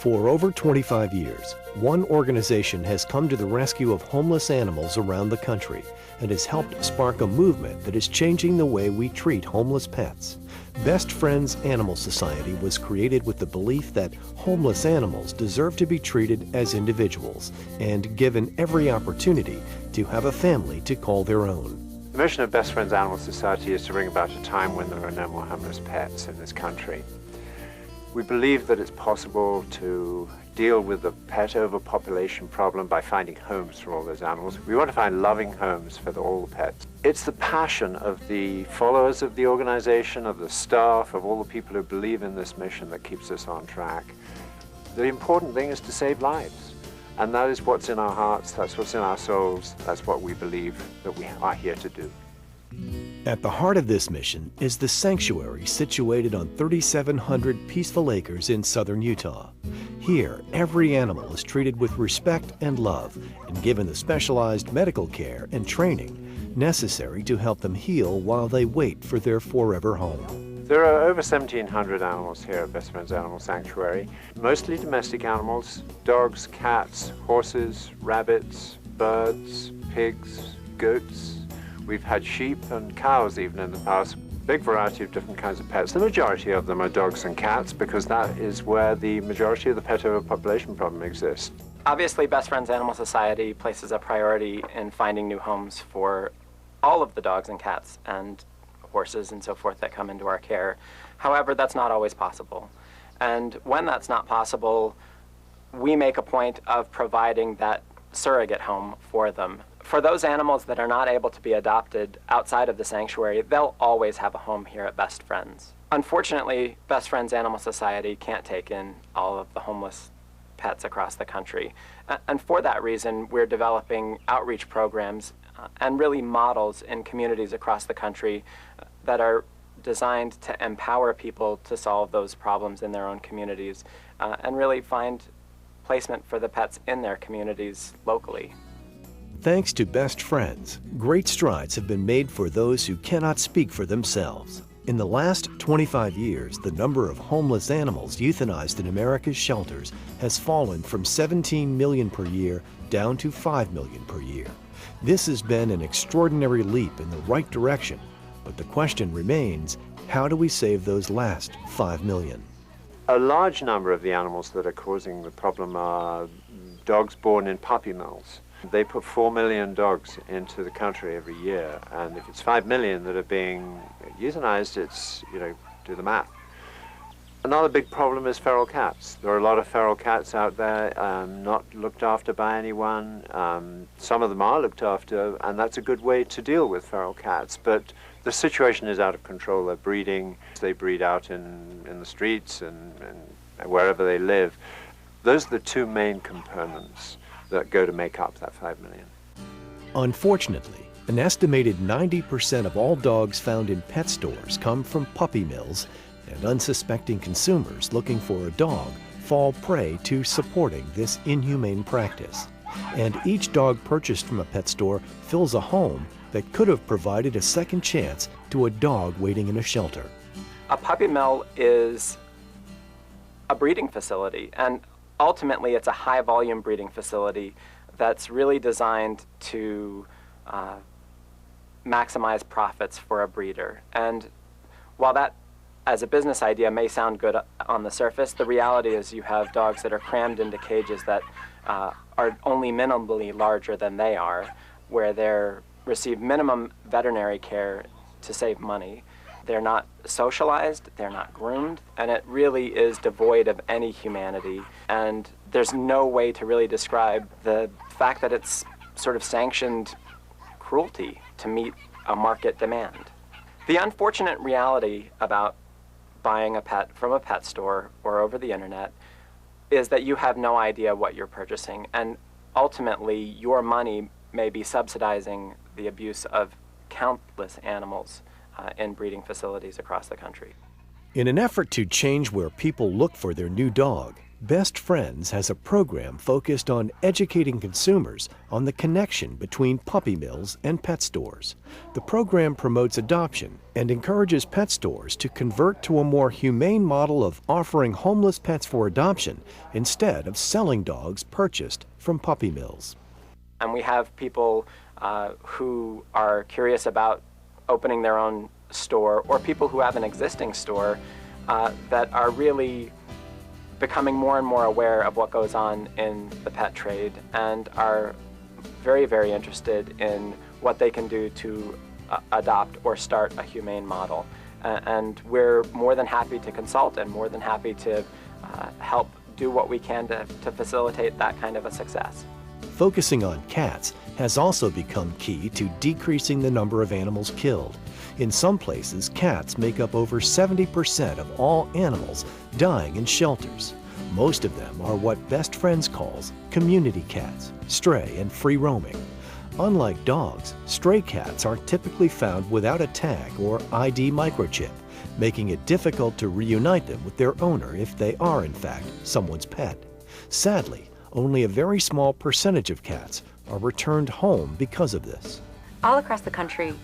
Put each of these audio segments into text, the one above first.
For over 25 years, one organization has come to the rescue of homeless animals around the country and has helped spark a movement that is changing the way we treat homeless pets. Best Friends Animal Society was created with the belief that homeless animals deserve to be treated as individuals and given every opportunity to have a family to call their own. The mission of Best Friends Animal Society is to bring about a time when there are no more homeless pets in this country. We believe that it's possible to deal with the pet overpopulation problem by finding homes for all those animals. We want to find loving homes for all the pets. It's the passion of the followers of the organization, of the staff, of all the people who believe in this mission that keeps us on track. The important thing is to save lives. And that is what's in our hearts, that's what's in our souls, that's what we believe that we are here to do. At the heart of this mission is the sanctuary situated on 3,700 peaceful acres in southern Utah. Here, every animal is treated with respect and love and given the specialized medical care and training necessary to help them heal while they wait for their forever home. There are over 1,700 animals here at Best Friends Animal Sanctuary, mostly domestic animals: dogs, cats, horses, rabbits, birds, pigs, goats. We've had sheep and cows even in the past. Big variety of different kinds of pets. The majority of them are dogs and cats because that is where the majority of the pet overpopulation problem exists. Obviously, Best Friends Animal Society places a priority in finding new homes for all of the dogs and cats and horses and so forth that come into our care. However, that's not always possible. And when that's not possible, we make a point of providing that surrogate home for them. For those animals that are not able to be adopted outside of the sanctuary, they'll always have a home here at Best Friends. Unfortunately, Best Friends Animal Society can't take in all of the homeless pets across the country. And for that reason, we're developing outreach programs and really models in communities across the country that are designed to empower people to solve those problems in their own communities and really find placement for the pets in their communities locally. Thanks to Best Friends, great strides have been made for those who cannot speak for themselves. In the last 25 years, the number of homeless animals euthanized in America's shelters has fallen from 17 million per year down to 5 million per year. This has been an extraordinary leap in the right direction, but the question remains, how do we save those last 5 million? A large number of the animals that are causing the problem are dogs born in puppy mills. They put 4 million dogs into the country every year, and if it's 5 million that are being euthanized, it's, do the math. Another big problem is feral cats. There are a lot of feral cats out there not looked after by anyone. Some of them are looked after, and that's a good way to deal with feral cats, but the situation is out of control. They're breeding. They breed out in the streets and wherever they live. Those are the two main components that go to make up that 5 million. Unfortunately, an estimated 90% of all dogs found in pet stores come from puppy mills, and unsuspecting consumers looking for a dog fall prey to supporting this inhumane practice. And each dog purchased from a pet store fills a home that could have provided a second chance to a dog waiting in a shelter. A puppy mill is a breeding facility, and ultimately it's a high-volume breeding facility that's really designed to maximize profits for a breeder. And while that, as a business idea, may sound good on the surface, the reality is you have dogs that are crammed into cages that are only minimally larger than they are, where they receive minimum veterinary care to save money. They're not socialized, they're not groomed, and it really is devoid of any humanity. And there's no way to really describe the fact that it's sort of sanctioned cruelty to meet a market demand. The unfortunate reality about buying a pet from a pet store or over the internet is that you have no idea what you're purchasing, and ultimately your money may be subsidizing the abuse of countless animals in breeding facilities across the country. In an effort to change where people look for their new dog, Best Friends has a program focused on educating consumers on the connection between puppy mills and pet stores. The program promotes adoption and encourages pet stores to convert to a more humane model of offering homeless pets for adoption instead of selling dogs purchased from puppy mills. And we have people who are curious about opening their own store, or people who have an existing store that are really becoming more and more aware of what goes on in the pet trade and are very, very interested in what they can do to adopt or start a humane model. And we're more than happy to consult and more than happy to help do what we can to facilitate that kind of a success. Focusing on cats has also become key to decreasing the number of animals killed. In some places, cats make up over 70% of all animals dying in shelters. Most of them are what Best Friends calls community cats, stray and free roaming. Unlike dogs, stray cats are typically found without a tag or ID microchip, making it difficult to reunite them with their owner if they are, in fact, someone's pet. Sadly, only a very small percentage of cats are returned home because of this. All across the country,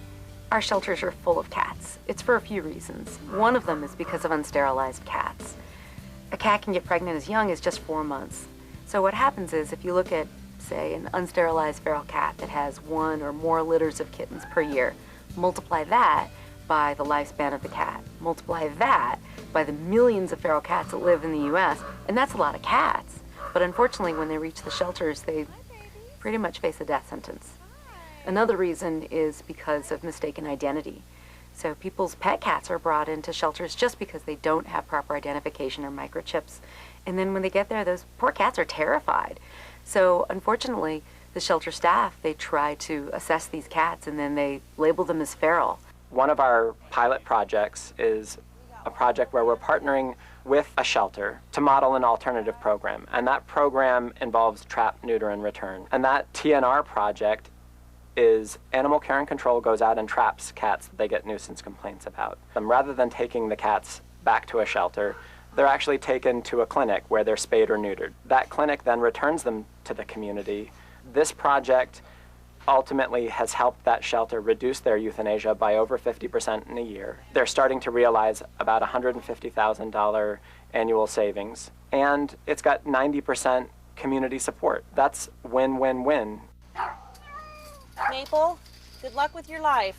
our shelters are full of cats. It's for a few reasons. One of them is because of unsterilized cats. A cat can get pregnant as young as just 4 months. So what happens is if you look at, say, an unsterilized feral cat that has 1 or more litters of kittens per year, multiply that by the lifespan of the cat, multiply that by the millions of feral cats that live in the US, and that's a lot of cats. But unfortunately, when they reach the shelters, they pretty much face a death sentence. Another reason is because of mistaken identity. So people's pet cats are brought into shelters just because they don't have proper identification or microchips. And then when they get there, those poor cats are terrified. So unfortunately, the shelter staff, they try to assess these cats and then they label them as feral. One of our pilot projects is a project where we're partnering with a shelter to model an alternative program. And that program involves trap, neuter, and return. And that TNR project is Animal Care and Control goes out and traps cats that they get nuisance complaints about. Rather than taking the cats back to a shelter, they're actually taken to a clinic where they're spayed or neutered. That clinic then returns them to the community. This project ultimately has helped that shelter reduce their euthanasia by over 50% in a year. They're starting to realize about $150,000 annual savings, and it's got 90% community support. That's win-win-win. Maple, good luck with your life.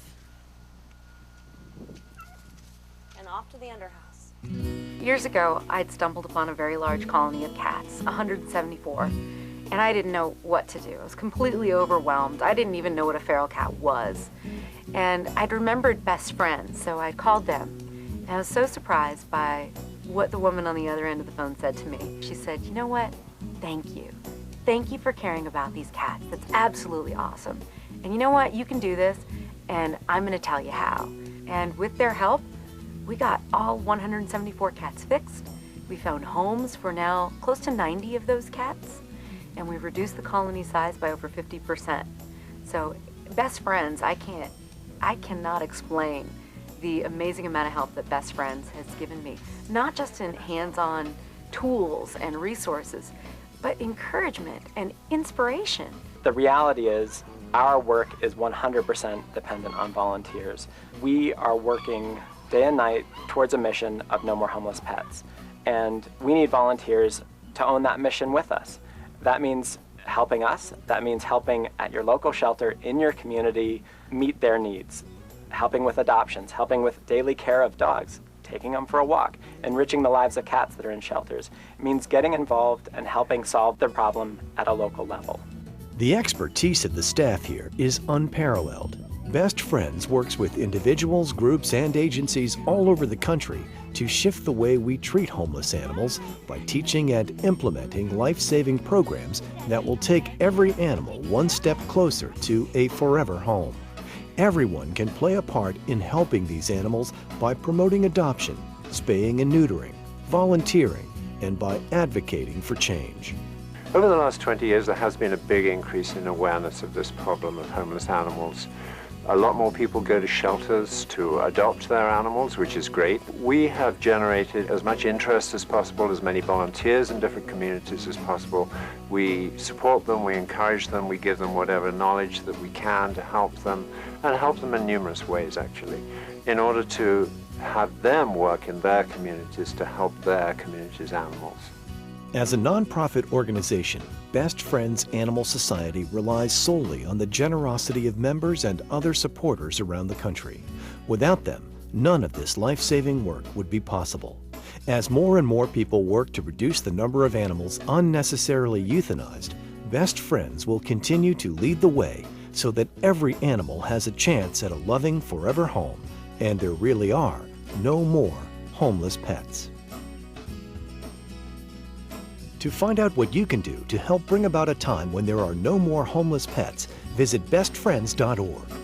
And off to the underhouse. Years ago, I'd stumbled upon a very large colony of cats, 174, and I didn't know what to do. I was completely overwhelmed. I didn't even know what a feral cat was. And I'd remembered Best Friends, so I called them. And I was so surprised by what the woman on the other end of the phone said to me. She said, "You know what? Thank you. Thank you for caring about these cats. That's absolutely awesome. And you know what? You can do this, and I'm going to tell you how." And with their help, we got all 174 cats fixed. We found homes for now close to 90 of those cats, and we've reduced the colony size by over 50%. So Best Friends, I cannot explain the amazing amount of help that Best Friends has given me, not just in hands-on tools and resources, but encouragement and inspiration. The reality is our work is 100% dependent on volunteers. We are working day and night towards a mission of no more homeless pets. And we need volunteers to own that mission with us. That means helping us. That means helping at your local shelter in your community meet their needs. Helping with adoptions, helping with daily care of dogs, taking them for a walk, enriching the lives of cats that are in shelters. It means getting involved and helping solve the problem at a local level. The expertise of the staff here is unparalleled. Best Friends works with individuals, groups, and agencies all over the country to shift the way we treat homeless animals by teaching and implementing life-saving programs that will take every animal one step closer to a forever home. Everyone can play a part in helping these animals by promoting adoption, spaying and neutering, volunteering, and by advocating for change. Over the last 20 years, there has been a big increase in awareness of this problem of homeless animals. A lot more people go to shelters to adopt their animals, which is great. We have generated as much interest as possible, as many volunteers in different communities as possible. We support them, we encourage them, we give them whatever knowledge that we can to help them, and help them in numerous ways, actually, in order to have them work in their communities to help their communities' animals. As a nonprofit organization, Best Friends Animal Society relies solely on the generosity of members and other supporters around the country. Without them, none of this life-saving work would be possible. As more and more people work to reduce the number of animals unnecessarily euthanized, Best Friends will continue to lead the way so that every animal has a chance at a loving forever home, and there really are no more homeless pets. To find out what you can do to help bring about a time when there are no more homeless pets, visit bestfriends.org.